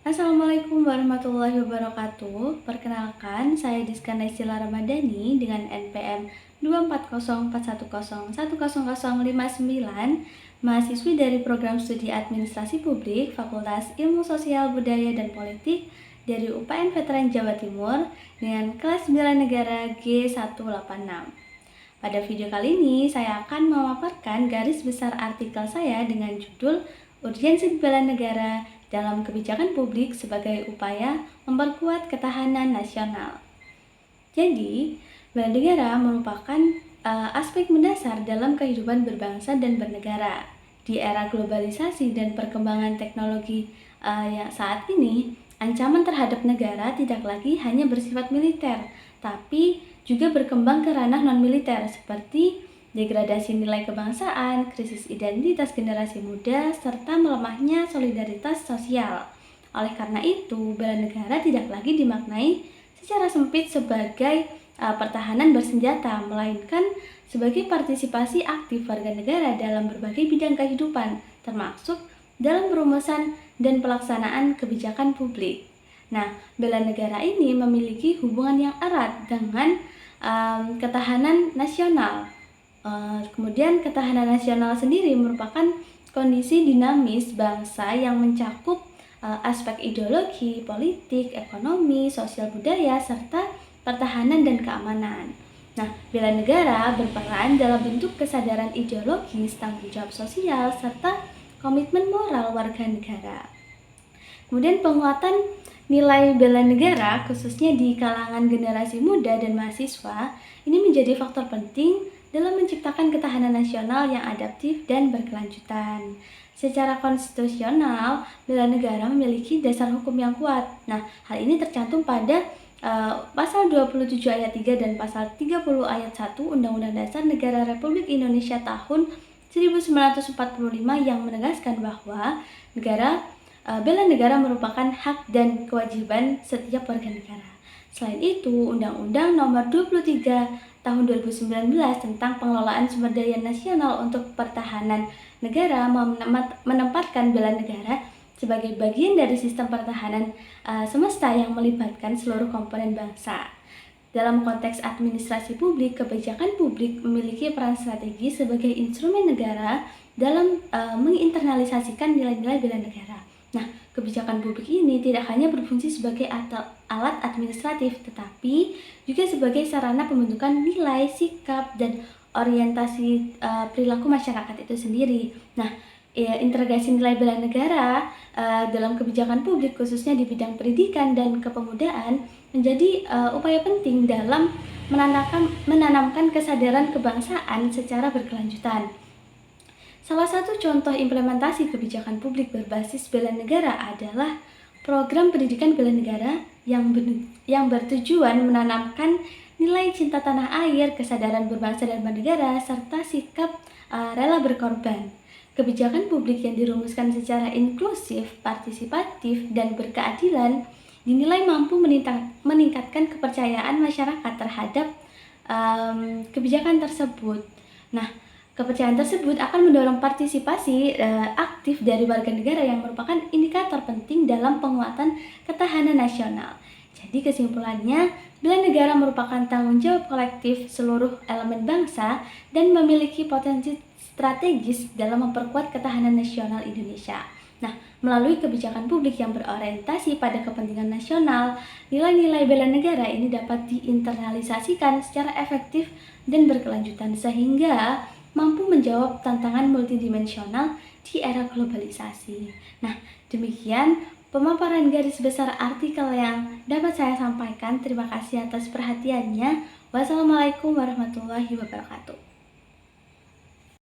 Assalamualaikum warahmatullahi wabarakatuh. Perkenalkan, saya Diska Naisila Ramadhani dengan NPM 24041010059, mahasiswi dari Program Studi Administrasi Publik Fakultas Ilmu Sosial Budaya dan Politik dari UPN Veteran Jawa Timur dengan kelas bela negara G186. Pada video kali ini, saya akan memaparkan garis besar artikel saya dengan judul Urgensi Bela Negara dalam Kebijakan Publik sebagai Upaya Memperkuat Ketahanan Nasional. Jadi, bela negara merupakan aspek mendasar dalam kehidupan berbangsa dan bernegara. Di era globalisasi dan perkembangan teknologi yang saat ini, ancaman terhadap negara tidak lagi hanya bersifat militer, tapi juga berkembang ke ranah non-militer seperti degradasi nilai kebangsaan, krisis identitas generasi muda, serta melemahnya solidaritas sosial. Oleh karena itu, bela negara tidak lagi dimaknai secara sempit sebagai pertahanan bersenjata, melainkan sebagai partisipasi aktif warga negara dalam berbagai bidang kehidupan, termasuk dalam perumusan dan pelaksanaan kebijakan publik. Nah, bela negara ini memiliki hubungan yang erat dengan ketahanan nasional. Kemudian ketahanan nasional sendiri merupakan kondisi dinamis bangsa yang mencakup aspek ideologi, politik, ekonomi, sosial budaya, serta pertahanan dan keamanan. Nah, bela negara berperan dalam bentuk kesadaran ideologis, tanggung jawab sosial, serta komitmen moral warga negara. Kemudian penguatan nilai bela negara khususnya di kalangan generasi muda dan mahasiswa ini menjadi faktor penting dalam menciptakan ketahanan nasional yang adaptif dan berkelanjutan. Secara konstitusional, bela negara memiliki dasar hukum yang kuat. Nah, hal ini tercantum pada pasal 27 ayat 3 dan pasal 30 ayat 1 Undang-Undang Dasar Negara Republik Indonesia tahun 1945 yang menegaskan bahwa bela negara merupakan hak dan kewajiban setiap warga negara. Selain itu, Undang-Undang Nomor 23 Tahun 2019 tentang pengelolaan sumber daya nasional untuk pertahanan negara menempatkan bela negara sebagai bagian dari sistem pertahanan semesta yang melibatkan seluruh komponen bangsa. Dalam konteks administrasi publik, kebijakan publik memiliki peran strategis sebagai instrumen negara dalam menginternalisasikan nilai-nilai bela negara. Nah, kebijakan publik ini tidak hanya berfungsi sebagai alat administratif, tetapi juga sebagai sarana pembentukan nilai, sikap, dan orientasi perilaku masyarakat itu sendiri. Nah, integrasi nilai bela negara dalam kebijakan publik khususnya di bidang pendidikan dan kepemudaan menjadi upaya penting dalam menanamkan kesadaran kebangsaan secara berkelanjutan. Salah satu contoh implementasi kebijakan publik berbasis bela negara adalah program pendidikan bela negara yang bertujuan menanamkan nilai cinta tanah air, kesadaran berbangsa dan bernegara, serta sikap rela berkorban. Kebijakan publik yang dirumuskan secara inklusif, partisipatif, dan berkeadilan dinilai mampu meningkatkan kepercayaan masyarakat terhadap kebijakan tersebut. Nah, kepercayaan tersebut akan mendorong partisipasi aktif dari warga negara yang merupakan indikator penting dalam penguatan ketahanan nasional. Jadi kesimpulannya, bela negara merupakan tanggung jawab kolektif seluruh elemen bangsa dan memiliki potensi strategis dalam memperkuat ketahanan nasional Indonesia. Nah, melalui kebijakan publik yang berorientasi pada kepentingan nasional, nilai-nilai bela negara ini dapat diinternalisasikan secara efektif dan berkelanjutan sehingga mampu menjawab tantangan multidimensional di era globalisasi. Nah, demikian pemaparan garis besar artikel yang dapat saya sampaikan. Terima kasih atas perhatiannya. Wassalamualaikum warahmatullahi wabarakatuh.